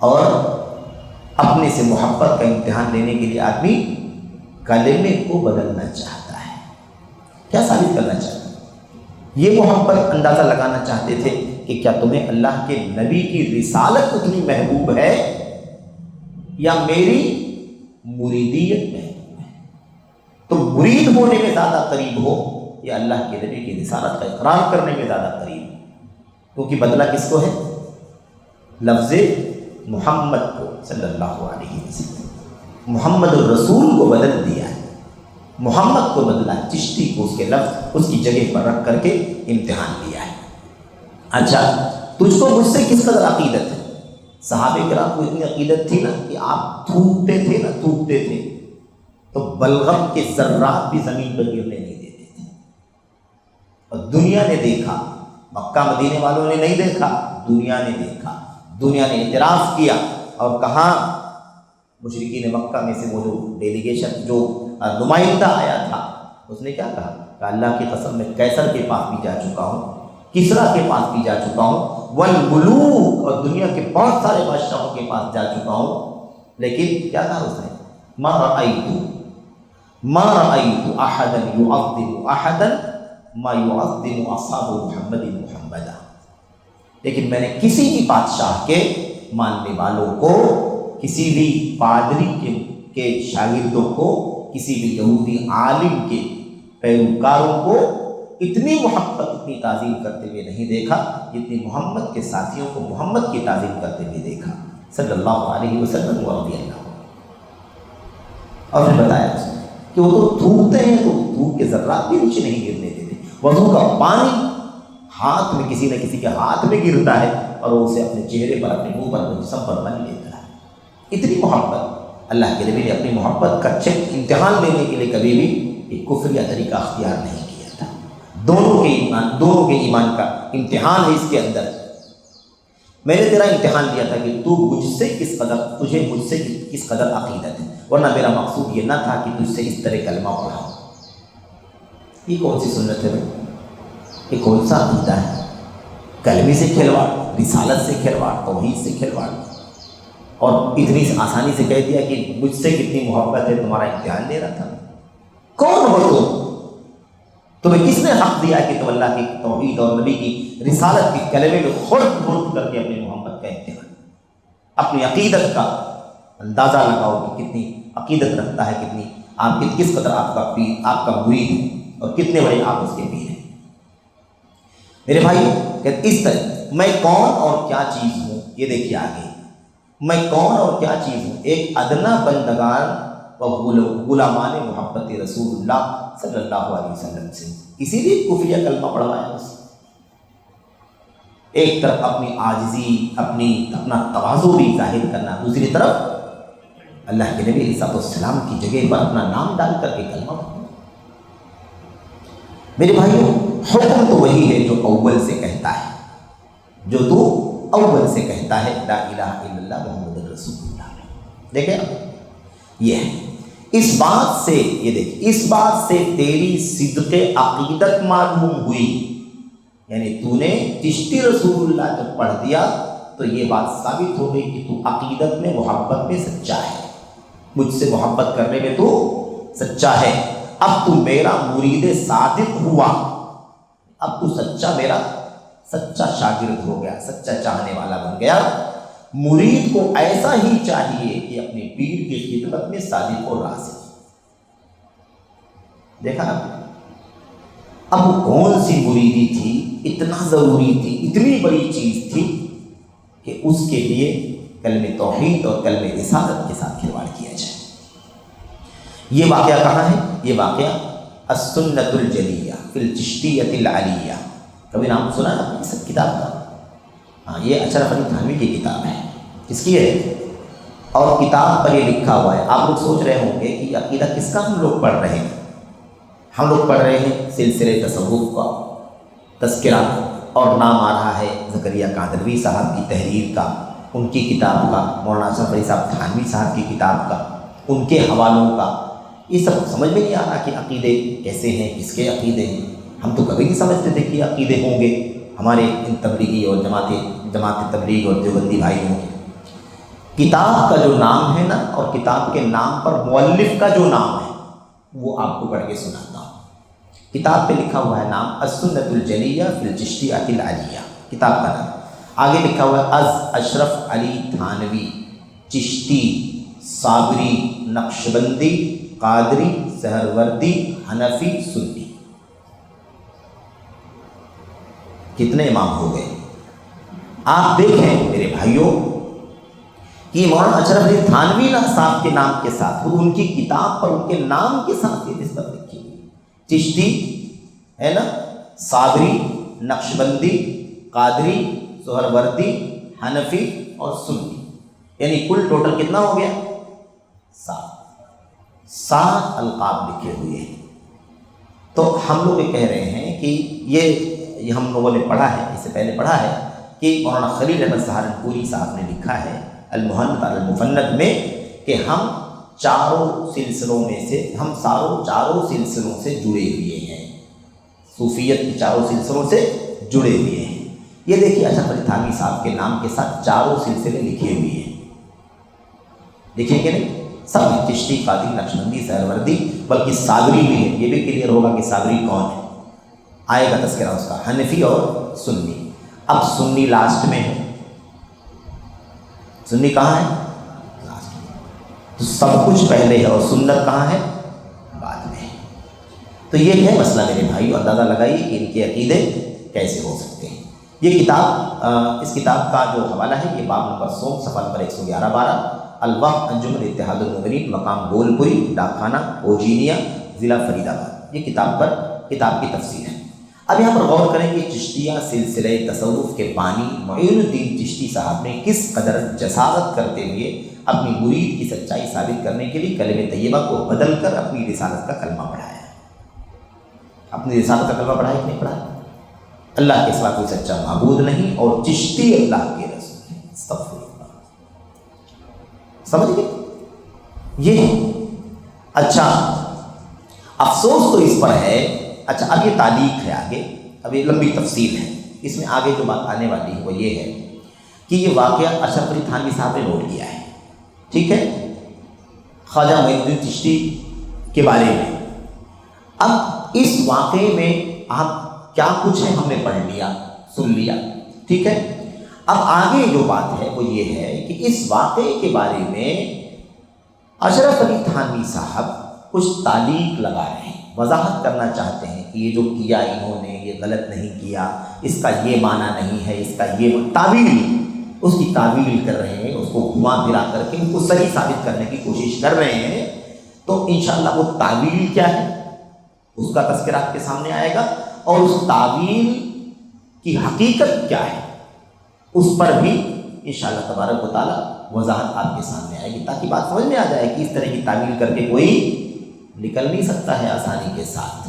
اور اپنے سے محبت کا امتحان لینے کے لیے آدمی کلمے کو بدلنا چاہتا ہے۔ کیا ثابت کرنا چاہتا ہے؟ یہ محبت اندازہ لگانا چاہتے تھے کہ کیا تمہیں اللہ کے نبی کی رسالت اتنی محبوب ہے یا میری مریدیت محبوب ہے؟ تم مرید ہونے میں زیادہ قریب ہو یا اللہ کے نبی کی رسالت کا اقرار کرنے میں زیادہ قریب ہو؟ کیونکہ بدلہ کس کو ہے؟ لفظ محمد کو صلی اللہ علیہ وسلم، محمد الرسول کو بدل دیا ہے، محمد کو بدلا، چشتی کو اس کے لفظ اس کی جگہ پر رکھ کر کے امتحان لیا ہے۔ اچھا، تجھ کو مجھ سے کس قدر عقیدت ہے؟ صحابہ کرام کو اتنی عقیدت تھی نا کہ آپ تھوکتے تھے تو بلغم کے ذرات بھی زمین پر گرنے نہیں دیتے تھے، اور دنیا نے دیکھا، مکہ مدینے والوں نے نہیں دیکھا، دنیا نے دیکھا، دنیا نے اعتراف کیا، اور کہاں مشرکین مکہ میں سے وہ جو ڈیلیگیشن، جو نمائندہ آیا تھا، اس نے کیا کہا کہ اللہ کی قسم میں قیصر کے پاس بھی جا چکا ہوں، کسریٰ کے پاس بھی جا چکا ہوں، والملوک، اور دنیا کے بہت سارے بادشاہوں کے پاس جا چکا ہوں، لیکن کیا کہا اس نے؟ ما رأيت احدا يعظم احدا ما يعظم اصحاب محمد محمدا، لیکن میں نے کسی بھی بادشاہ کے ماننے والوں کو، کسی بھی پادری کے شاگردوں کو، کسی بھی یہودی عالم کے پیروکاروں کو اتنی محبت، اتنی تعظیم کرتے ہوئے نہیں دیکھا جتنی محمد کے ساتھیوں کو محمد کی تعظیم کرتے ہوئے دیکھا صلی اللہ علیہ وسلم ورضی اللہ۔ اور پھر بتایا اس نے کہ وہ تو تھوکتے ہیں تو تھوک کے ذرات بھی نیچے نہیں گرنے دیتے، وضو کا پانی ہاتھ میں کسی نہ کسی کے ہاتھ میں گرتا ہے اور وہ اسے اپنے چہرے پر، اپنے منہ پر، اپنے جسم پر مل لیتا ہے۔ اتنی محبت، اللہ کے نبی نے اپنی محبت کا چیک امتحان لینے کے لیے کبھی بھی ایک کفریہ طریقہ اختیار نہیں کیا تھا۔ دونوں کے ایمان کا امتحان ہے اس کے اندر۔ میں نے تیرا امتحان لیا تھا کہ تجھے مجھ سے کس قدر عقیدت ہے، ورنہ میرا مقصود یہ نہ تھا کہ تجھ سے اس طرح کلمہ پڑھاؤں۔ یہ کون سی سنت ہے بھائی؟ یہ کون سا عقیدہ ہے؟ کلمے سے کھلواڑ، رسالت سے کھلواڑ، توحید سے کھلواڑ، اور اتنی آسانی سے کہہ دیا کہ مجھ سے کتنی محبت ہے، تمہارا امتحان لے رہا تھا۔ کون ہو تمہیں کس نے حق دیا کہ تم اللہ کی توحید اور نبی کی رسالت کی کلمے میں خرد کر کے اپنی محبت کا امتحان، اپنی عقیدت کا اندازہ لگاؤ کہ کتنی عقیدت رکھتا ہے، کتنی آپ کس قدر آپ کا پیر، آپ کا مرید ہے، اور کتنے بڑے آپ اس کے پیر ہیں۔ میرے بھائی، کہ اس طرح میں کون اور کیا چیز ہوں، یہ دیکھیے آگے، میں کون اور کیا چیز ہوں، ایک ادنا بندگان و غلامان محبت رسول اللہ صلی اللہ علیہ وسلم سے، اسی لیے کفریہ کلمہ پڑھوایا اس۔ ایک طرف اپنی عاجزی، اپنا تواضع بھی ظاہر کرنا، دوسری طرف اللہ کے نبی علیہ السلام کی جگہ پر اپنا نام ڈال کر کے کلمہ پڑھنا۔ میرے بھائیوں، حکم تو وہی ہے جو اول سے کہتا ہے، جو تو اول سے کہتا ہے، لا الہ الا اللہ محمد رسول اللہ۔ دیکھیں یہ ہے، اس بات سے، یہ دیکھ، اس بات سے تیری صدق عقیدت معلوم ہوئی، یعنی تو نے چشتی رسول اللہ جب پڑھ دیا تو یہ بات ثابت ہو گئی کہ تو عقیدت میں، محبت میں سچا ہے، مجھ سے محبت کرنے میں تو سچا ہے۔ اب تو میرا مرید صادق ہوا، اب تو میرا سچا شاگرد ہو گیا، سچا چاہنے والا بن گیا۔ مرید کو ایسا ہی چاہیے کہ اپنے پیر کی خدمت میں صادق اور راسخ۔ دیکھا نا، اب کون سی مریدی تھی، اتنا ضروری تھی، اتنی بڑی چیز تھی کہ اس کے لیے کلمہ توحید اور کلمہ رسالت کے ساتھ کھلواڑ کیا جائے۔ یہ واقعہ کہاں ہے؟ یہ واقعہ السنت الجلیہ فی الچشتیۃ العلیہ، کبھی نام سنا ہے آپ نے اس کتاب کا؟ ہاں، یہ اشرف علی تھانوی کی کتاب ہے. کس کی ہے؟ اور کتاب پر یہ لکھا ہوا ہے. آپ لوگ سوچ رہے ہوں گے کہ یہ عقیدہ کس کا ہم لوگ پڑھ رہے ہیں؟ ہم لوگ پڑھ رہے ہیں سلسلے تصوف کا تذکرہ، اور نام آ رہا ہے زکریا قادروی صاحب کی تحریر کا، ان کی کتاب کا، مولانا اشرف علی صاحب تھانوی صاحب کی کتاب کا، ان کے حوالوں کا. یہ سب سمجھ میں نہیں آ رہا کہ عقیدے کیسے ہیں، کس کے عقیدے ہیں. ہم تو کبھی نہیں سمجھتے تھے کہ عقیدے ہوں گے ہمارے ان تبلیغی اور جماعت تبلیغ اور دیوبندی بھائیوں کے. کتاب کا جو نام ہے نا، اور کتاب کے نام پر مؤلف کا جو نام ہے وہ آپ کو پڑھ کے سناتا ہوں. کتاب پہ لکھا ہوا ہے نام السنت الجلیہ فی الچشتیۃ العلیہ، کتاب کا نام. آگے لکھا ہوا ہے از اشرف علی تھانوی چشتی صابری نقشبندی قادری سہروردی حنفی سنی. کتنے امام ہو گئے؟ آپ دیکھیں میرے بھائیوں کہ مولانا اشرف علی تھانوی صاحب کے نام کے ساتھ، ان کی کتاب پر ان کے نام کے ساتھ یہ نسبت لکھی ہوئی. چشتی ہے نا، صابری نقشبندی قادری سہروردی حنفی اور سنی، یعنی کل ٹوٹل کتنا ہو گیا؟ 7 القاب لکھے ہوئے ہیں. تو ہم لوگ یہ کہہ رہے ہیں کہ یہ ہم لوگوں نے پڑھا ہے، اس سے پہلے پڑھا ہے کہ مولانا خلیل احمد سہارنپوری صاحب نے لکھا ہے المحند علی المفند میں کہ ہم چاروں سلسلوں سے جڑے ہوئے ہیں، صوفیت کے چاروں سلسلوں سے جڑے ہوئے ہیں. یہ دیکھیے اشرف علی تھانوی صاحب کے نام کے ساتھ چاروں سلسلے لکھے ہوئے ہیں، دیکھیں کہ نہیں؟ سب چشتی قادری نقشبندی سہروردی، بلکہ صابری بھی ہے. یہ بھی کلیئر ہوگا کہ صابری کون ہے، آئے گا تذکرہ اس کا. حنفی اور سنی. اب سنی لاسٹ میں ہے. سنی کہاں ہے؟ لاسٹ میں. تو سب کچھ پہلے ہے اور سنت کہاں ہے؟ بعد میں. تو یہ ہے مسئلہ میرے بھائی، اندازہ لگائیے کہ ان کے عقیدے کیسے ہو سکتے ہیں. یہ کتاب، اس کتاب کا جو حوالہ ہے یہ باب نمبر 100 صفحہ نمبر 111-12 الوقت انجمن اتحاد المؤمنین مقام گول پوری ڈاک خانہ اوجینیا ضلع فرید آباد. یہ کتاب کی تفسیر ہے. اب یہاں پر غور کریں کہ چشتیہ سلسلہ تصوف کے بانی معین الدین چشتی صاحب نے کس قدر جسارت کرتے ہوئے اپنی مرید کی سچائی ثابت کرنے کے لیے کلمہ طیبہ کو بدل کر اپنی رسالت کا کلمہ پڑھایا. اپنی رسالت کا کلمہ پڑھایا کہ نہیں پڑھایا؟ اللہ کے سوا کوئی سچا معبود نہیں اور چشتی اللہ کے رسول ہیں. استغفر اللہ. سمجھ گئے یہ؟ اچھا، افسوس تو اس پر ہے. اچھا، اب یہ تعلیق ہے آگے، اب یہ لمبی تفصیل ہے. اس میں آگے جو بات آنے والی ہے وہ یہ ہے کہ یہ واقعہ اشرف علی تھانوی صاحب نے نوٹ کیا ہے، ٹھیک ہے، خواجہ معین الدین چشتی کے بارے میں. اب اس واقعے میں آپ کیا کچھ ہے ہم نے پڑھ لیا، سن لیا، ٹھیک ہے. اب آگے جو بات ہے وہ یہ ہے کہ اس واقعے کے بارے میں اشرف علی تھانوی صاحب کچھ تعلیق لگا رہے ہیں، وضاحت کرنا چاہتے ہیں کہ یہ جو کیا انہوں نے یہ غلط نہیں کیا، اس کا یہ معنی نہیں ہے، اس کا یہ تعویل، اس کی تعویل کر رہے ہیں، اس کو گھما پھرا کر کے ان کو صحیح ثابت کرنے کی کوشش کر رہے ہیں. تو انشاءاللہ وہ تعویل کیا ہے اس کا تذکرہ آپ کے سامنے آئے گا، اور اس تعویل کی حقیقت کیا ہے اس پر بھی انشاءاللہ تبارک و تعالیٰ وضاحت آپ کے سامنے آئے گی، تاکہ بات سمجھ میں آ جائے کہ اس طرح کی تعویل کر کے کوئی نکل نہیں سکتا ہے آسانی کے ساتھ.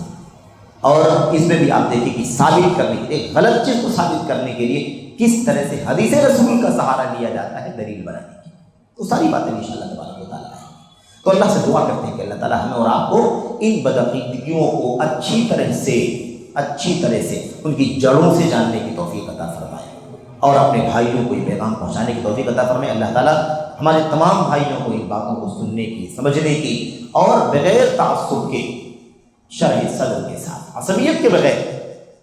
اور اس میں بھی آپ دیکھیں کہ ثابت کرنے کے لیے، غلط چیز کو ثابت کرنے کے لیے کس طرح سے حدیث رسول کا سہارا لیا جاتا ہے دلیل بنانے کی. تو ساری باتیں انشاءاللہ تبارک و تعالیٰ آئیں. تو اللہ سے دعا کرتے ہیں کہ اللہ تعالیٰ ہمیں اور آپ کو ان بدعقیدگیوں کو اچھی طرح سے ان کی جڑوں سے جاننے کی توفیق عطا فرمائے، اور اپنے بھائیوں کو یہ پیغام پہنچانے کی توفیق عطا فرمائے. اللہ تعالیٰ ہمارے تمام بھائیوں کو ان باتوں کو سننے کی، سمجھنے کی، اور بغیر تعصب کے، شرح صدر کے ساتھ، عصبیت کے بغیر،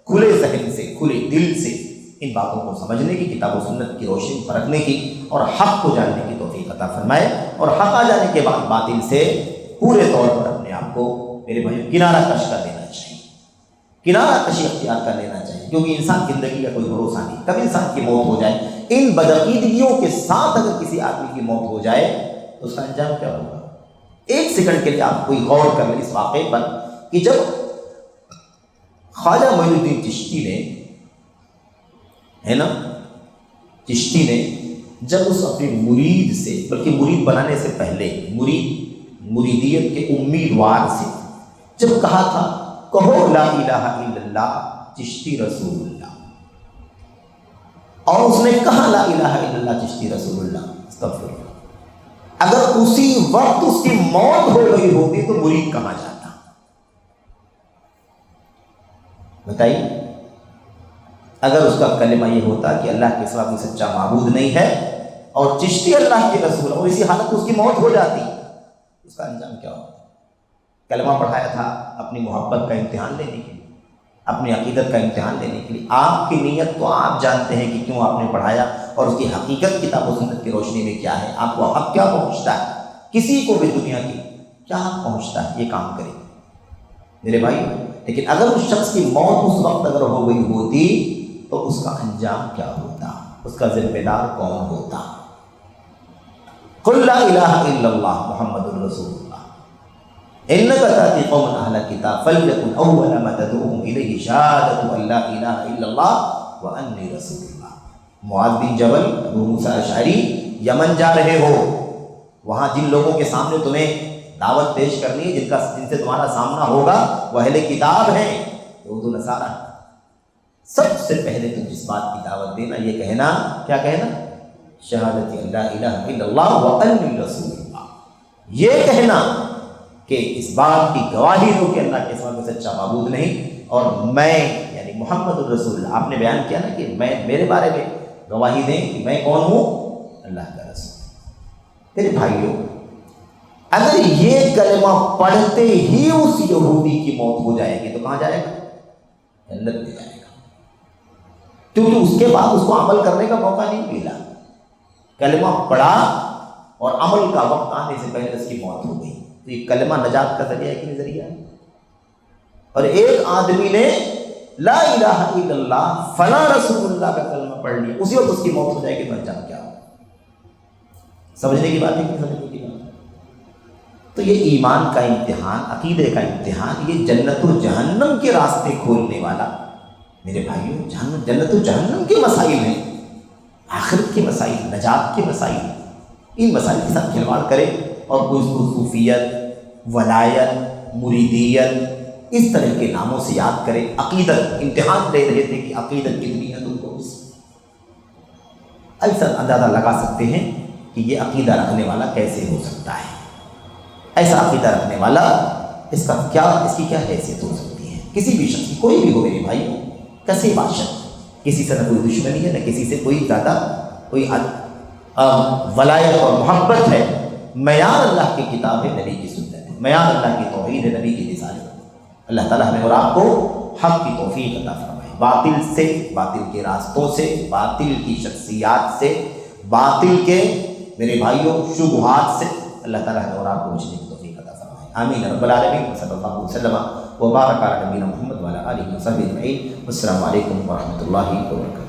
کھلے ذہن سے، کھلے دل سے ان باتوں کو سمجھنے کی، کتاب و سنت کی روشنی پرکھنے کی، اور حق کو جاننے کی توفیق عطا فرمائے. اور حق آ جانے کے بعد باطل سے پورے طور پر اپنے آپ کو میرے بھائیوں کنارہ کش کر لینا چاہیے، کنارہ کشی اختیار کر لینا چاہیے، کیونکہ انسان زندگی کا کوئی بھروسہ نہیں، کب انسان کی موت ہو جائے. ان بدعقیدگیوں کے ساتھ اگر کسی آدمی کی موت ہو جائے تو اس کا انجام کیا ہوگا؟ ایک سیکنڈ کے لیے آپ کوئی غور کر لیں اس واقعے پر کہ جب خواجہ معین الدین چشتی نے، ہے نا، چشتی نے جب اس اپنے مرید سے، بلکہ مرید بنانے سے پہلے مریدیت کے امیدوار سے جب کہا تھا کہو لا الہ الا اللہ چشتی رسول اللہ، اور اس نے کہا لا الہ الا اللہ چشتی رسول اللہ، استغفر اللہ، اگر اسی وقت اس کی موت ہو گئی ہوتی تو مرید کہاں جاتا؟ بتائیے، اگر اس کا کلمہ یہ ہوتا کہ اللہ کے سوا کوئی سچا معبود نہیں ہے اور چشتی اللہ کے رسول، اور اسی حالت میں اس کی موت ہو جاتی، اس کا انجام کیا ہوتا؟ کلمہ پڑھایا تھا اپنی محبت کا امتحان لینے کے لیے، اپنی عقیدت کا امتحان لینے کے لیے۔ آپ کی نیت تو آپ جانتے ہیں کہ کیوں آپ نے پڑھایا، اور اس کی حقیقت کتاب و سنت کی روشنی میں کیا ہے، آپ کو حق کیا پہنچتا ہے، کسی کو بھی دنیا کی کیا حق پہنچتا ہے، یہ کام کرے میرے بھائی۔ لیکن اگر اس شخص کی موت اس وقت اگر ہو گئی ہوتی تو اس کا انجام کیا ہوتا، اس کا ذمہ دار کون ہوتا؟ قل لا الہ الا اللہ محمد الرسول اللہ انک تأتی قوما اہل کتاب فلیکن اول ما تدعوہم الیہ شہادۃ ان لا الہ الا اللہ وانی رسول اللہ۔ معاذ بن جبل، ابو موسیٰ اشعری، یمن جا رہے ہو، وہاں جن لوگوں کے سامنے تمہیں دعوت پیش کرنی ہے، جن سے تمہارا سامنا ہوگا وہ اہل کتاب ہیں، یہود و نصارہ۔ سب سے پہلے تم جس بات کی دعوت دینا، یہ کہنا، کیا کہنا؟ شہادت ان لا الہ الا اللہ وانی رسول اللہ، یہ کہنا کہ اس بات کی گواہی دو کہ اللہ کے سوا کوئی سچا معبود نہیں، اور میں یعنی محمد الرسول اللہ، آپ نے بیان کیا نا کہ میں، میرے بارے میں گواہی دیں کہ میں کون ہوں، اللہ کا رسول۔ میرے بھائیوں، اگر یہ کلمہ پڑھتے ہی اس یہودی کی موت ہو جائے گی تو کہاں جائے گا؟ جنت میں جائے گا، کیونکہ اس کے بعد اس کو عمل کرنے کا موقع نہیں ملا۔ کلمہ پڑھا اور عمل کا وقت آنے سے پہلے اس کی موت ہو گئی، تو یہ کلمہ نجات کا ذریعہ ہے کہ نہیں ذریعہ ہے؟ اور ایک آدمی نے لا الہ الا اللہ فلاں رسول اللہ کا کلمہ پڑھ لیا، اسی وقت اس کی موت ہو جائے گی تو انجام کیا ہو؟ سمجھنے کی بات ہے کہ نہیں سمجھنے کی بات؟ تو یہ ایمان کا امتحان، عقیدے کا امتحان، یہ جنت و جہنم کے راستے کھولنے والا، میرے بھائیوں، جنت و جہنم کے مسائل ہیں، آخرت کے مسائل، نجات کے مسائل، ان مسائل کے ساتھ کھلواڑ کرے اور کوئی اس کو صوفیت، ولایت، مریدیت اس طرح کے ناموں سے یاد کرے۔ عقیدت، امتحان لے رہے تھے کہ عقیدت کتنی ہے تم کو، ایسا اندازہ لگا سکتے ہیں کہ یہ عقیدہ رکھنے والا کیسے ہو سکتا ہے، ایسا عقیدہ رکھنے والا، اس کی کیا حیثیت ہو سکتی ہے؟ کسی بھی شخص کی، کوئی بھی ہو میرے بھائی، کیسے بادشاہ، کسی سے نہ کوئی دشمنی ہے، نہ کسی سے کوئی زیادہ کوئی ولایت اور محبت ہے۔ معیار اللہ کی کتاب ہے، نبی کی سنت ہے، معیار اللہ کی توحید ہے، نبی کی رسالت ہے۔ اللہ تعالیٰ ہمیں اور آپ کو حق کی توفیق عطا فرمائے، باطل سے، باطل کے راستوں سے، باطل کی شخصیات سے، باطل کے میرے بھائیوں شبہات سے اللہ تعالیٰ ہمیں اور آپ کو بچنے کی توفیق عطا فرمائے، آمین رب العالمین۔ صلی اللہ علیہ وسلم وبارک علی نبینا محمد وعلی آلہ وصحبہ اجمعین۔ السلام علیکم ورحمۃ اللہ وبرکاتہ۔